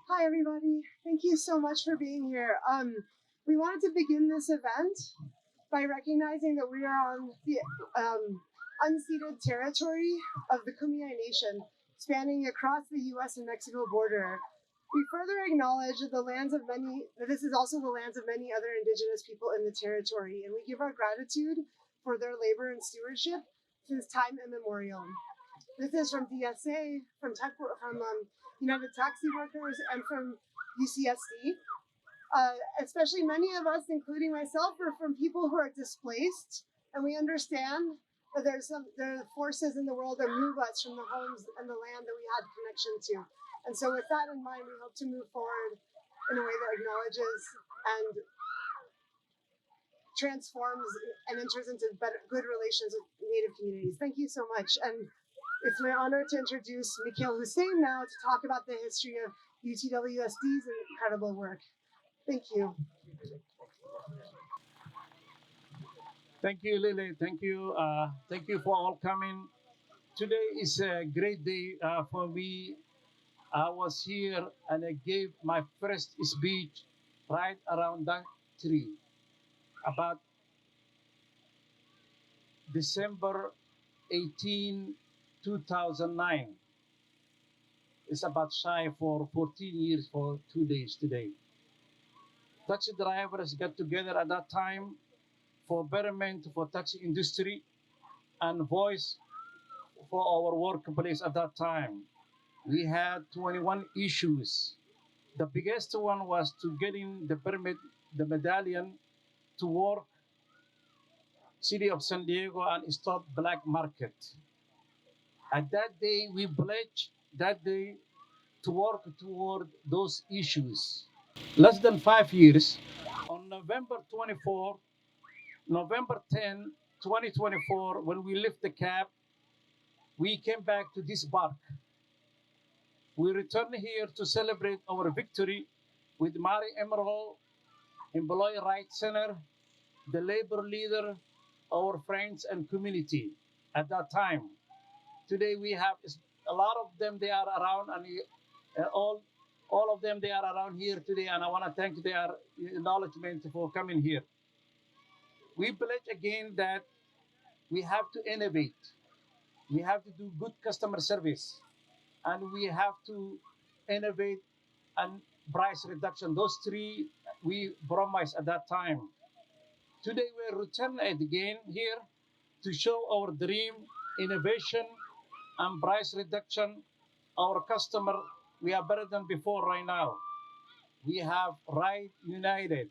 Hi, everybody. Thank you so much for being here. We wanted to begin this event by recognizing that we are on the unceded territory of the Kumeyaay Nation, spanning across the U.S. and Mexico border. We further acknowledge that this is also the lands of many other Indigenous people in the territory, and we give our gratitude for their labor and stewardship since time immemorial. This is from DSA, from United Taxi Workers, and from UCSD. Especially many of us, including myself, are from people who are displaced, and we understand that there are forces in the world that move us from the homes and the land that we had connection to. And so, with that in mind, we hope to move forward in a way that acknowledges and transforms and enters into good relations with Native communities. Thank you so much. And it's my honor to introduce Mikhail Hussein now to talk about the history of UTWSD's incredible work. Thank you. Thank you, Lily. Thank you. Thank you for all coming. Today is a great day for me. I was here and I gave my first speech right around that tree about December 18, 2009. It's about shy for 14 years for 2 days today. Taxi drivers got together at that time for betterment for taxi industry and voice for our workplace at that time. We had 21 issues. The biggest one was to getting the permit, the medallion to work city of San Diego and stop black market. At that day, we pledged that day to work toward those issues. Less than 5 years, on November 10, 2024, when we lift the cap, we came back to this park. We return here to celebrate our victory with Mari Emerald, Employee Rights Center, the labor leader, our friends and community at that time. Today we have a lot of them. They are around, and all of them they are around here today. And I want to thank their acknowledgement for coming here. We pledge again that we have to innovate. We have to do good customer service, and we have to innovate and price reduction. Those three we promised at that time. Today we return it again here to show our dream, innovation, and price reduction. Our customer, we are better than before right now. We have Ride United.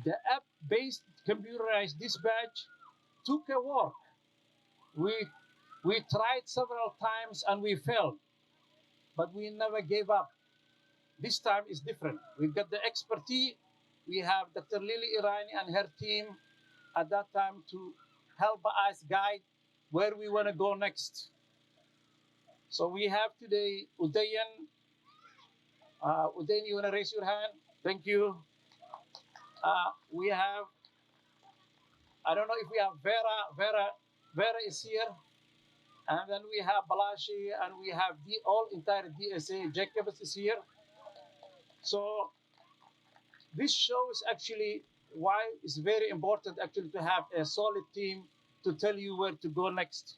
The app-based computerized dispatch took a work. We we tried several times and we failed, but we never gave up. This time is different. We've got the expertise. We have Dr. Lily Irani and her team at that time to help us guide where we want to go next. So we have today Udayan. Udayan, you want to raise your hand? Thank you. We have, I don't know if we have Vera. Vera is here. And then we have Balashi and we have the all entire DSA. Jacobs is here. So this shows actually why it's very important actually to have a solid team to tell you where to go next.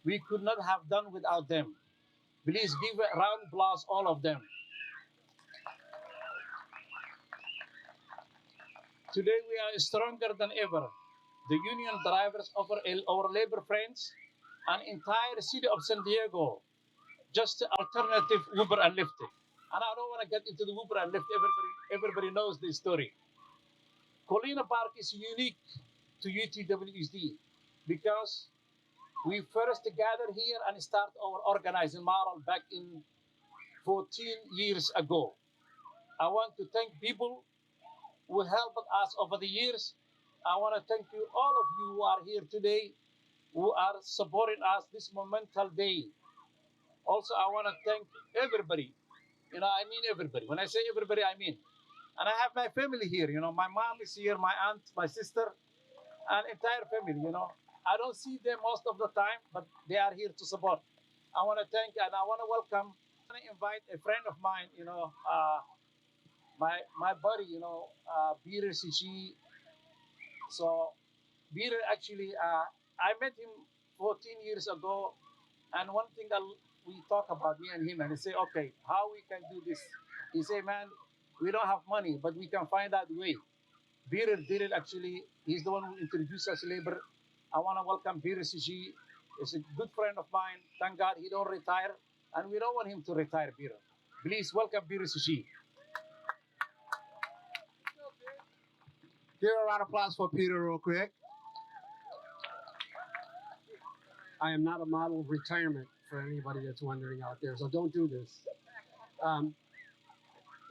We could not have done without them. Please give a round of applause all of them. Today we are stronger than ever. The union drivers of our labor friends and entire city of San Diego just alternative Uber and Lyft. And I don't want to get into the Uber and Lyft. Everybody knows the story. Colina Park is unique to UTWSD because we first gathered here and start our organizing model back in 14 years ago. I want to thank people who helped us over the years. I want to thank you, all of you who are here today, who are supporting us this monumental day. Also, I want to thank everybody. I mean everybody. When I say everybody, I mean. And I have my family here. My mom is here, my aunt, my sister, and entire family. I don't see them most of the time, but they are here to support. I want to thank and I want to welcome. I want to invite a friend of mine, my buddy, Peter Sishi. So Peter actually, I met him 14 years ago, and one thing that we talk about, me and him, and he say, okay, how we can do this? He say, man, we don't have money, but we can find out the way. Peter did it actually. He's the one who introduced us to labor. I want to welcome Peter Sishi. He's a good friend of mine. Thank God he don't retire, and we don't want him to retire, Peter. Please welcome Peter Sishi. Give a round of applause for Peter real quick. I am not a model of retirement for anybody that's wondering out there, so don't do this.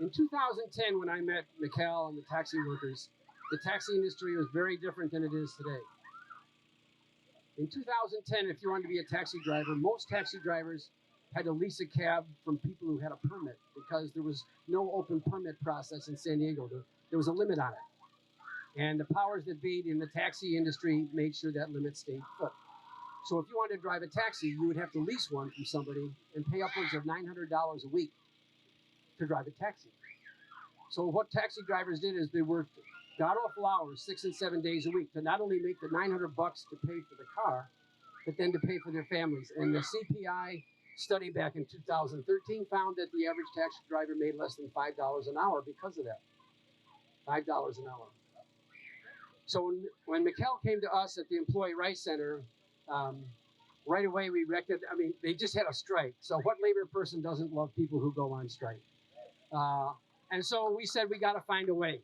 In 2010, when I met Mikhail and the taxi workers, the taxi industry was very different than it is today. In 2010, if you wanted to be a taxi driver, most taxi drivers had to lease a cab from people who had a permit because there was no open permit process in San Diego. There was a limit on it. And the powers that be in the taxi industry made sure that limit stayed put. So if you wanted to drive a taxi, you would have to lease one from somebody and pay upwards of $900 a week to drive a taxi. So what taxi drivers did is they worked god-awful hours, 6 and 7 days a week, to not only make the $900 to pay for the car, but then to pay for their families. And the CPI study back in 2013 found that the average taxi driver made less than $5 an hour because of that. $5 an hour. So when Mikhail came to us at the Employee Rights Center, right away we reckoned, they just had a strike. So what labor person doesn't love people who go on strike? And so we said, we got to find a way.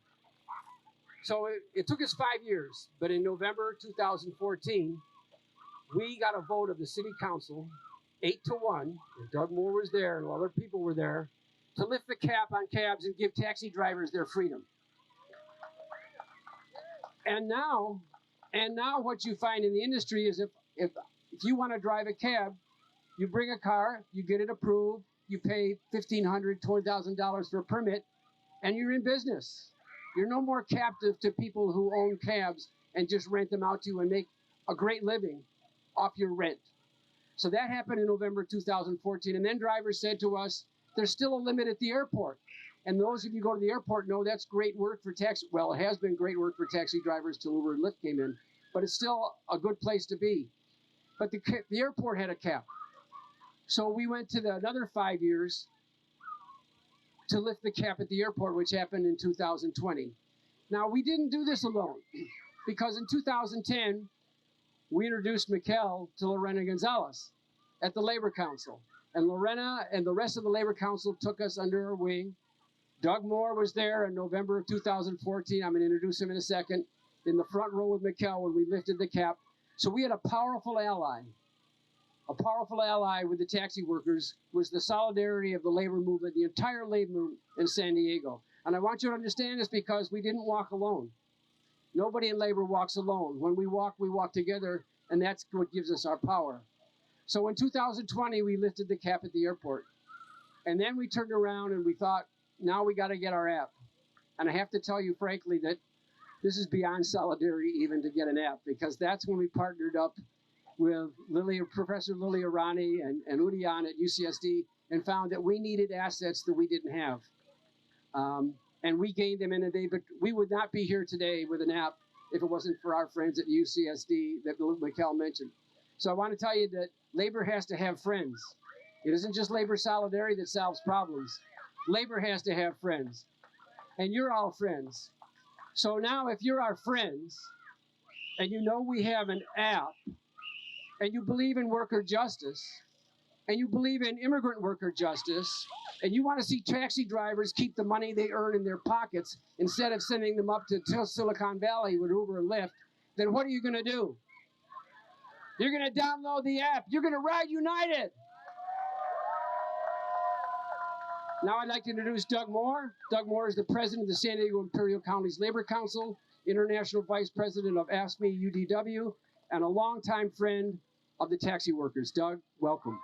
So it took us 5 years, but in November 2014, we got a vote of the city council, 8-1, and Doug Moore was there and other people were there, to lift the cap on cabs and give taxi drivers their freedom. And now what you find in the industry is if you want to drive a cab, you bring a car, you get it approved, you pay $1,500, $20,000 for a permit, and you're in business. You're no more captive to people who own cabs and just rent them out to you and make a great living off your rent. So that happened in November 2014. And then drivers said to us, there's still a limit at the airport. And those of you who go to the airport know that's great work for taxi. Well, it has been great work for taxi drivers till Uber and Lyft came in, but it's still a good place to be. But the airport had a cap. So we went to another 5 years to lift the cap at the airport, which happened in 2020. Now, we didn't do this alone, because in 2010, we introduced Mikhail to Lorena Gonzalez at the Labor Council. And Lorena and the rest of the Labor Council took us under her wing. Doug Moore was there in November of 2014. I'm going to introduce him in a second. In the front row with Mikhail when we lifted the cap. So we had a powerful ally. A powerful ally with the taxi workers was the solidarity of the labor movement, the entire labor movement in San Diego. And I want you to understand this because we didn't walk alone. Nobody in labor walks alone. When we walk together, and that's what gives us our power. So in 2020, we lifted the cap at the airport. And then we turned around and we thought, now we got to get our app. And I have to tell you, frankly, that this is beyond solidarity even to get an app, because that's when we partnered up with Professor Lily Arani and Udian at UCSD and found that we needed assets that we didn't have. And we gained them in a day, but we would not be here today with an app if it wasn't for our friends at UCSD that Mikhail mentioned. So I want to tell you that labor has to have friends. It isn't just labor solidarity that solves problems. Labor has to have friends. And you're all friends. So now if you're our friends, and you know we have an app, and you believe in worker justice, and you believe in immigrant worker justice, and you want to see taxi drivers keep the money they earn in their pockets instead of sending them up to Silicon Valley with Uber and Lyft, then what are you going to do? You're going to download the app. You're going to ride United. Now I'd like to introduce Doug Moore. Doug Moore is the president of the San Diego Imperial Counties Labor Council, international vice president of AFSCME UDW, and a longtime friend of the taxi workers. Doug, welcome.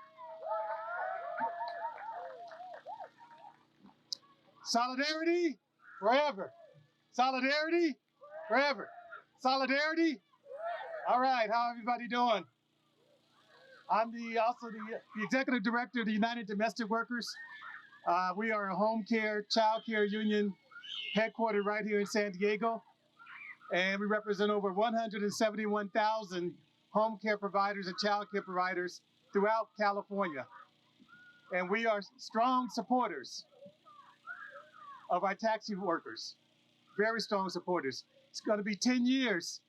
Solidarity forever. Solidarity forever. Solidarity. All right, how everybody doing? I'm also the executive director of the United Domestic Workers. We are a home care, child care union headquartered right here in San Diego. And we represent over 171,000 home care providers and child care providers throughout California. And we are strong supporters of our taxi workers, very strong supporters. It's going to be 10 years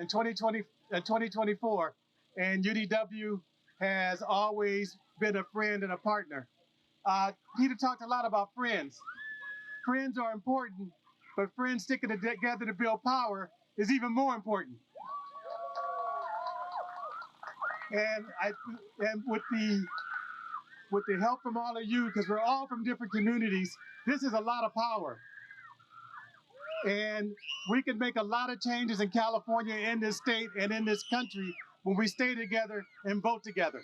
in 2024, and UDW has always been a friend and a partner. Peter talked a lot about friends. Friends are important, but friends sticking together to build power is even more important. And with the help from all of you, because we're all from different communities, this is a lot of power. And we can make a lot of changes in California, in this state, and in this country when we stay together and vote together.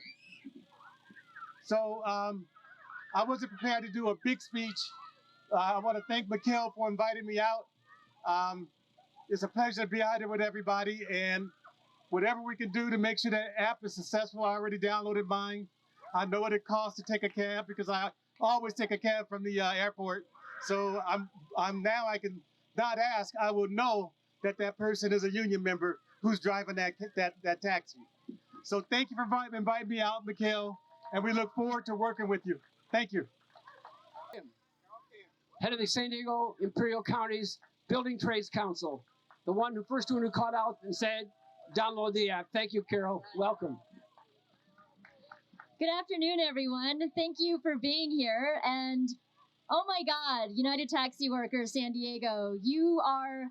So I wasn't prepared to do a big speech. I want to thank Mikhail for inviting me out. It's a pleasure to be out here with everybody, and whatever we can do to make sure that app is successful. I already downloaded mine. I know what it costs to take a cab because I always take a cab from the airport. So now I can not ask. I will know that that person is a union member who's driving that taxi. So thank you for inviting me out, Mikhail, and we look forward to working with you. Thank you. Head of the San Diego Imperial County's Building Trades Council, the first one who called out and said, download the app. Thank you, Carol. Welcome. Good afternoon, everyone. Thank you for being here. And oh my God, United Taxi Workers San Diego, you are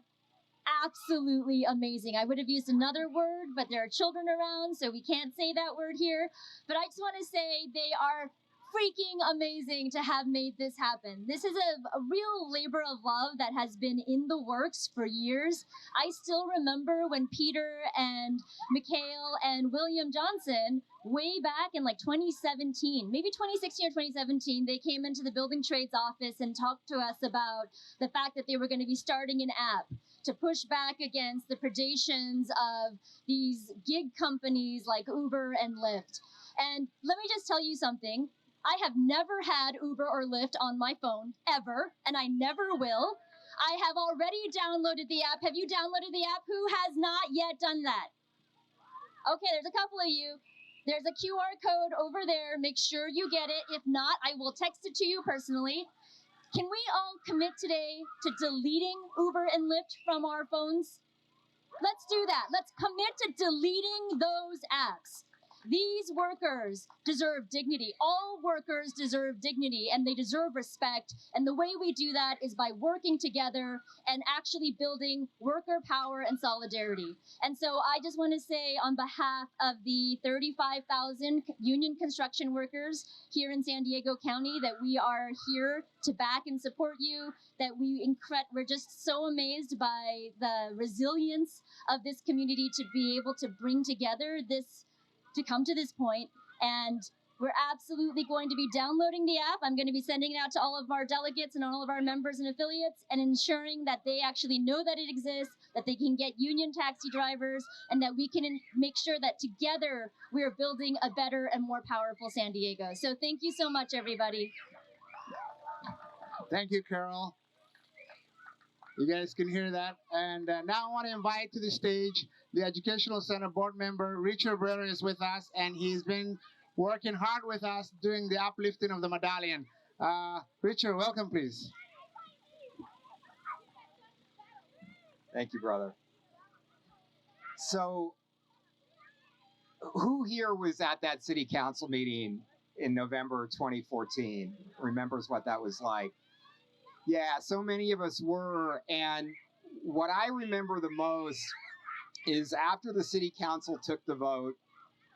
absolutely amazing. I would have used another word, but there are children around, so we can't say that word here. But I just want to say they are freaking amazing to have made this happen. This is a real labor of love that has been in the works for years. I still remember when Peter and Mikhail and William Johnson, way back in like 2017, maybe 2016 or 2017, they came into the Building Trades office and talked to us about the fact that they were going to be starting an app to push back against the predations of these gig companies like Uber and Lyft. And let me just tell you something. I have never had Uber or Lyft on my phone, ever, and I never will. I have already downloaded the app. Have you downloaded the app? Who has not yet done that? Okay, there's a couple of you. There's a QR code over there. Make sure you get it. If not, I will text it to you personally. Can we all commit today to deleting Uber and Lyft from our phones? Let's do that. Let's commit to deleting those apps. These workers deserve dignity. All workers deserve dignity, and they deserve respect. And the way we do that is by working together and actually building worker power and solidarity. And so I just want to say on behalf of the 35,000 union construction workers here in San Diego County that we are here to back and support you, that we're just so amazed by the resilience of this community to be able to bring together to come to this point. And we're absolutely going to be downloading the app. I'm going to be sending it out to all of our delegates and all of our members and affiliates and ensuring that they actually know that it exists, that they can get union taxi drivers, and that we can make sure that together we are building a better and more powerful San Diego. So thank you so much, everybody. Thank you, Carol. You guys can hear that. And now I want to invite to the stage the Educational Center board member, Richard Brera, is with us, and he's been working hard with us doing the uplifting of the medallion. Richard, welcome, please. Thank you, brother. So, who here was at that city council meeting in November 2014? Remembers what that was like? Yeah, so many of us were, and what I remember the most is after the city council took the vote,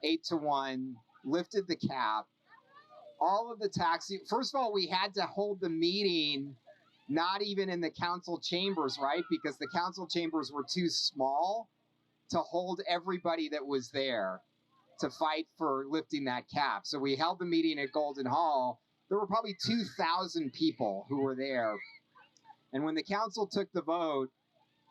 8-1, lifted the cap, all of the first of all, we had to hold the meeting not even in the council chambers, right? Because the council chambers were too small to hold everybody that was there to fight for lifting that cap. So we held the meeting at Golden Hall. There were probably 2,000 people who were there. And when the council took the vote,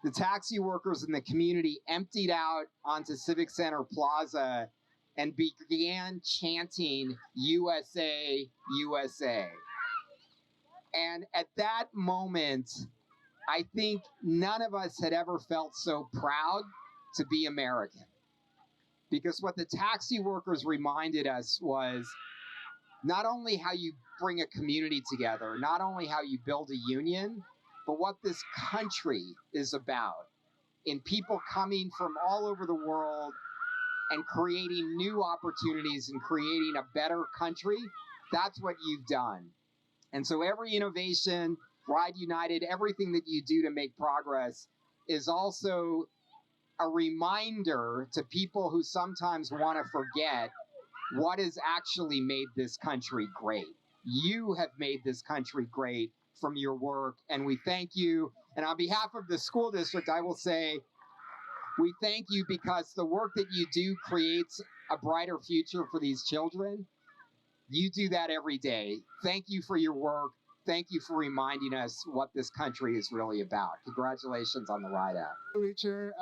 the taxi workers in the community emptied out onto Civic Center Plaza and began chanting USA, USA. And at that moment, I think none of us had ever felt so proud to be American. Because what the taxi workers reminded us was not only how you bring a community together, not only how you build a union, but what this country is about, in people coming from all over the world and creating new opportunities and creating a better country. That's what you've done. And so every innovation, Ride United, everything that you do to make progress is also a reminder to people who sometimes want to forget what has actually made this country great. You have made this country great from your work, and we thank you. And on behalf of the school district, I will say we thank you because the work that you do creates a brighter future for these children. You do that every day. Thank you for your work. Thank you for reminding us what this country is really about. Congratulations on the Ride app. Richard,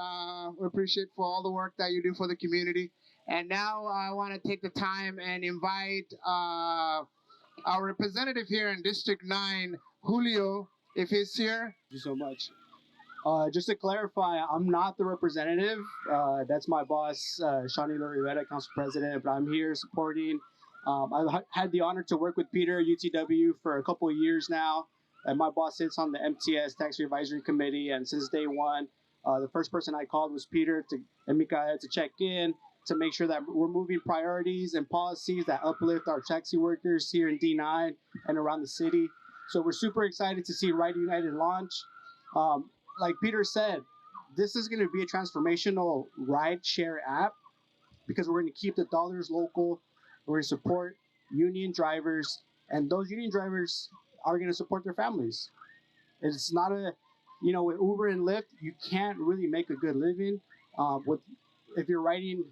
we appreciate for all the work that you do for the community. And now I want to take the time and invite our representative here in District 9, Julio, if he's here. Thank you so much. Just to clarify, I'm not the representative. That's my boss, Shawnee Rivera, council president, but I'm here supporting. I've had the honor to work with Peter, UTW, for a couple of years now. And my boss sits on the MTS Tax Advisory Committee, and since day one, the first person I called was Peter and Mikael to check in, to make sure that we're moving priorities and policies that uplift our taxi workers here in D9 and around the city. So we're super excited to see Ride United launch. Like Peter said, this is going to be a transformational ride share app because we're going to keep the dollars local. We're going to support union drivers, and those union drivers are going to support their families. It's not with Uber and Lyft, you can't really make a good living. If you're riding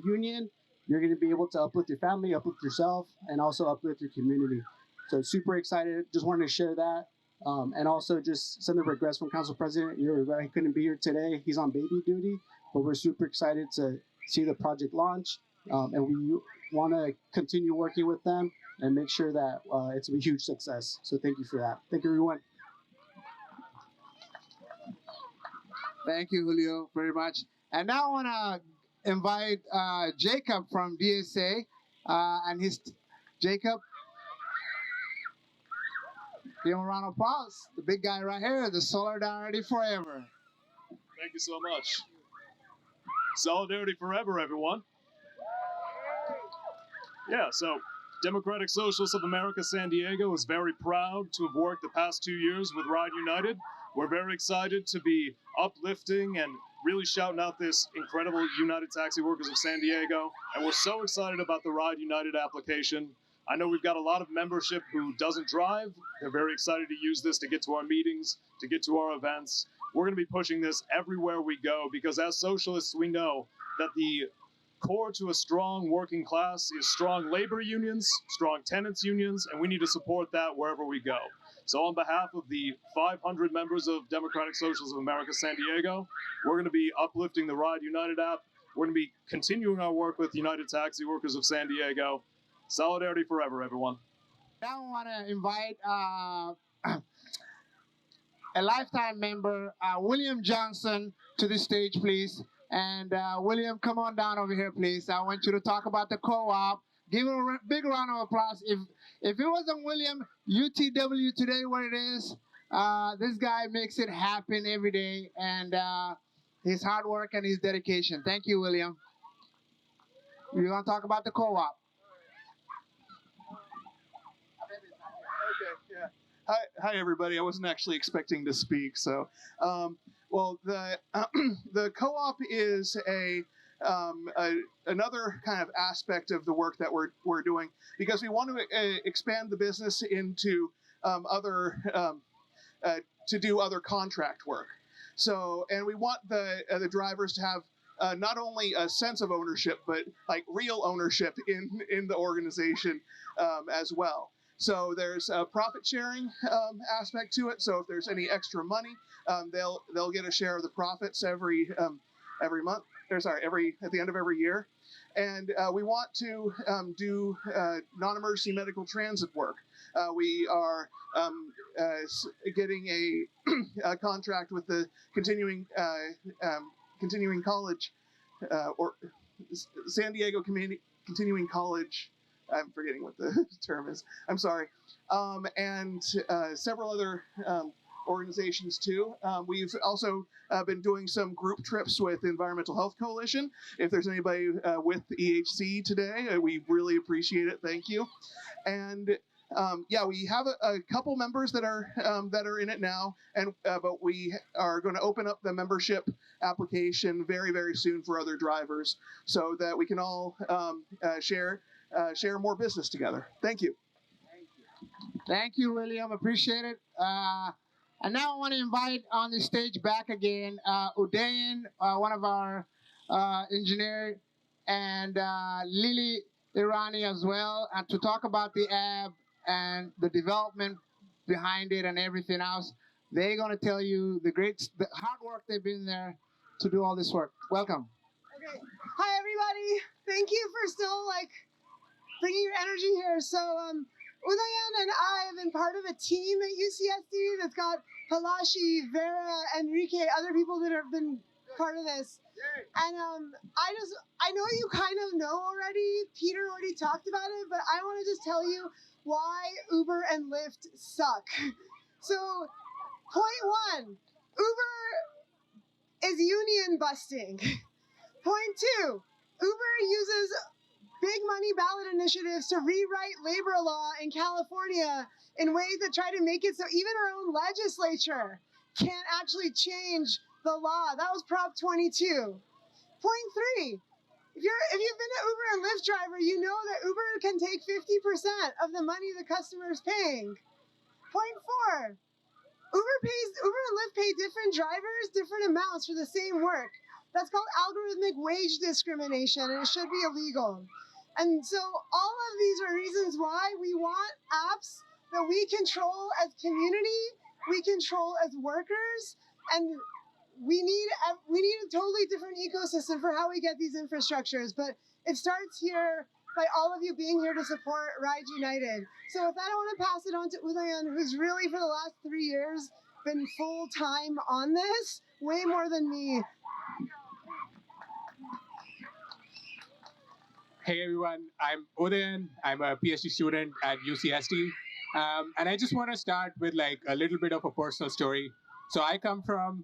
union, you're going to be able to uplift your family, uplift yourself, and also uplift your community. So super excited. Just wanted to share that. And also just send the regrets from Council President. He couldn't be here today. He's on baby duty, but we're super excited to see the project launch. And we want to continue working with them and make sure that it's a huge success. So thank you for that. Thank you, everyone. Thank you, Julio, very much. And now I want to invite Jacob from DSA and Jacob. Give him a round of applause. The big guy right here, the Solidarity Forever. Thank you so much. Solidarity Forever, everyone. Yeah, so Democratic Socialists of America San Diego is very proud to have worked the past 2 years with Ride United. We're very excited to be uplifting and really shouting out this incredible United Taxi Workers of San Diego. And we're so excited about the Ride United application. I know we've got a lot of membership who doesn't drive. They're very excited to use this to get to our meetings, to get to our events. We're going to be pushing this everywhere we go because as socialists, we know that the core to a strong working class is strong labor unions, strong tenants unions, and we need to support that wherever we go. So on behalf of the 500 members of Democratic Socialists of America San Diego, we're going to be uplifting the Ride United app. We're going to be continuing our work with United Taxi Workers of San Diego. Solidarity forever, everyone. Now I want to invite a lifetime member, William Johnson, to the stage, please. And William, come on down over here, please. I want you to talk about the co-op. Give him a big round of applause. If it wasn't William, UTW today, what it is, this guy makes it happen every day, and his hard work and his dedication. Thank you, William. We're going to talk about the co-op. Okay, yeah. Hi, everybody. I wasn't actually expecting to speak. So, well, the co-op is another kind of aspect of the work that we're doing because we want to expand the business into to do other contract work. So, and we want the drivers to have not only a sense of ownership, but like real ownership in the organization as well. So there's a profit sharing aspect to it. So if there's any extra money, they'll get a share of the profits every month. Or sorry, at the end of every year. And we want to do non-emergency medical transit work. We are getting a contract with the continuing college or San Diego Community Continuing College. I'm forgetting what the term is. I'm sorry. And several other organizations too. We've also been doing some group trips with the Environmental Health Coalition. If there's anybody with EHC today, we really appreciate it. Thank you. And yeah, we have a couple members that are in it now, and but we are going to open up the membership application very, very soon for other drivers, so that we can all share more business together. Thank you. Thank you, William. Appreciate it. And now I want to invite on the stage back again Udayan, one of our engineer, and Lily Irani as well, and to talk about the app and the development behind it and everything else. They're going to tell you the hard work they've been there to do all this work. Welcome. Okay. Hi, everybody. Thank you for still bringing your energy here. So, Udayan and I have been part of a team at UCSD that's got Halashi, Vera, Enrique, other people that have been part of this. And I know you kind of know already. Peter already talked about it, but I want to just tell you why Uber and Lyft suck. So, point 1, Uber is union busting. Point 2, Uber uses big money ballot initiatives to rewrite labor law in California in ways that try to make it so even our own legislature can't actually change the law. That was Prop 22. Point 3, if you've been an Uber and Lyft driver, you know that Uber can take 50% of the money the customer is paying. Point 4, Uber and Lyft pay different drivers different amounts for the same work. That's called algorithmic wage discrimination, and it should be illegal. And so all of these are reasons why we want apps that we control as community, we control as workers, and we need a totally different ecosystem for how we get these infrastructures. But it starts here by all of you being here to support Ride United. So with that, I want to pass it on to Udayan, who's really for the last 3 years been full time on this, way more than me. Hey everyone, I'm Udayan. I'm a PhD student at UCSD. And I just want to start with a little bit of a personal story. So I come from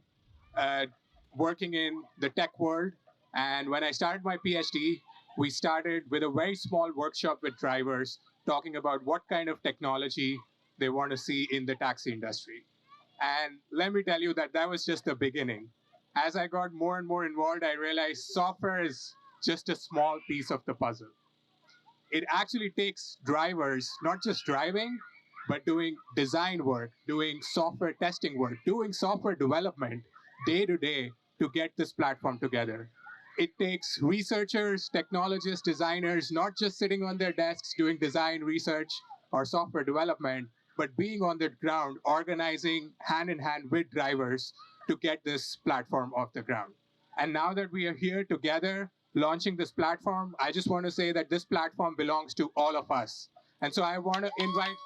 working in the tech world. And when I started my PhD, we started with a very small workshop with drivers talking about what kind of technology they want to see in the taxi industry. And let me tell you that was just the beginning. As I got more and more involved, I realized software is just a small piece of the puzzle. It actually takes drivers not just driving, but doing design work, doing software testing work, doing software development day to day to get this platform together. It takes researchers, technologists, designers, not just sitting on their desks doing design research or software development, but being on the ground, organizing hand in hand with drivers to get this platform off the ground. And now that we are here together, launching this platform, I just want to say that this platform belongs to all of us. And so I want to invite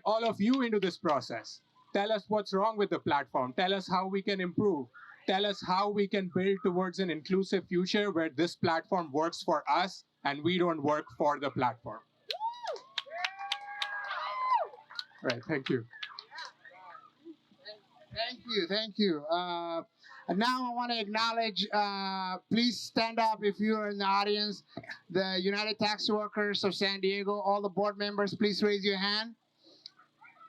all of you into this process. Tell us what's wrong with the platform. Tell us how we can improve. Tell us how we can build towards an inclusive future where this platform works for us and we don't work for the platform. All right, thank you. Thank you. And now I want to acknowledge, please stand up if you're in the audience, the United Taxi Workers of San Diego, all the board members, please raise your hand.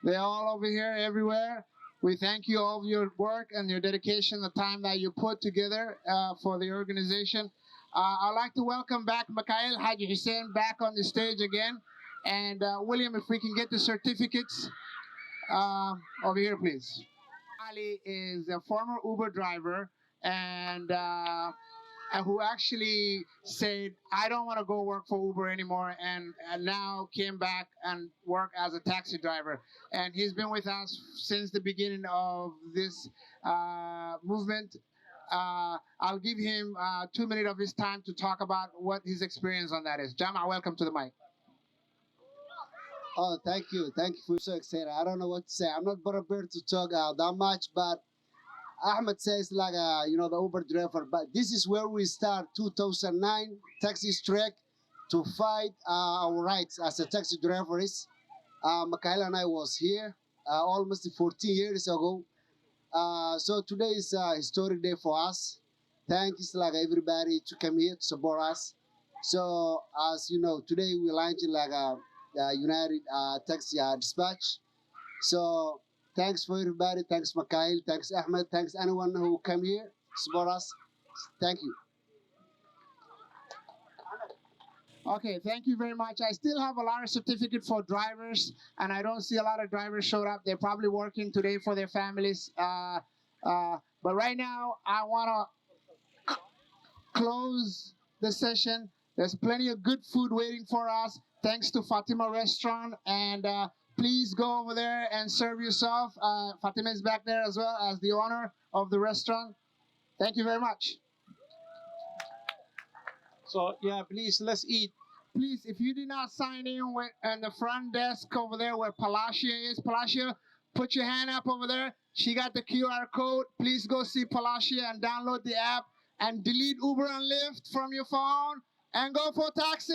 They're all over here, everywhere. We thank you all for your work and your dedication, the time that you put together for the organization. I'd like to welcome back Mikhail Haji Hussein back on the stage again. And William, if we can get the certificates over here, please. Ali is a former Uber driver, and who actually said, I don't want to go work for Uber anymore, and now came back and work as a taxi driver. And he's been with us since the beginning of this movement. I'll give him 2 minutes of his time to talk about what his experience on that is. Jama, welcome to the mic. Oh, thank you. Thank you for so excited. I don't know what to say. I'm not prepared to talk that much, but Ahmed says like, the Uber driver. But this is where we start 2009 taxi strike to fight our rights as a taxi drivers. Mikhail and I was here almost 14 years ago. So today is a historic day for us. Thanks like everybody to come here to support us. So as you know, today we launched like a United Taxi Dispatch. So thanks for everybody. Thanks Mikhail. Thanks Ahmed. Thanks anyone who came here to support us. Thank you. Okay, thank you very much. I still have a lot of certificate for drivers, and I don't see a lot of drivers showed up. They're probably working today for their families. But right now, I want to close the session. There's plenty of good food waiting for us, thanks to Fatima Restaurant. And please go over there and serve yourself. Fatima is back there as well as the owner of the restaurant. Thank you very much. So yeah, please let's eat. Please, if you did not sign in with on the front desk over there where Palacia is, Palacia, put your hand up over there. She got the QR code. Please go see Palacia and download the app and delete Uber and Lyft from your phone and go for taxi.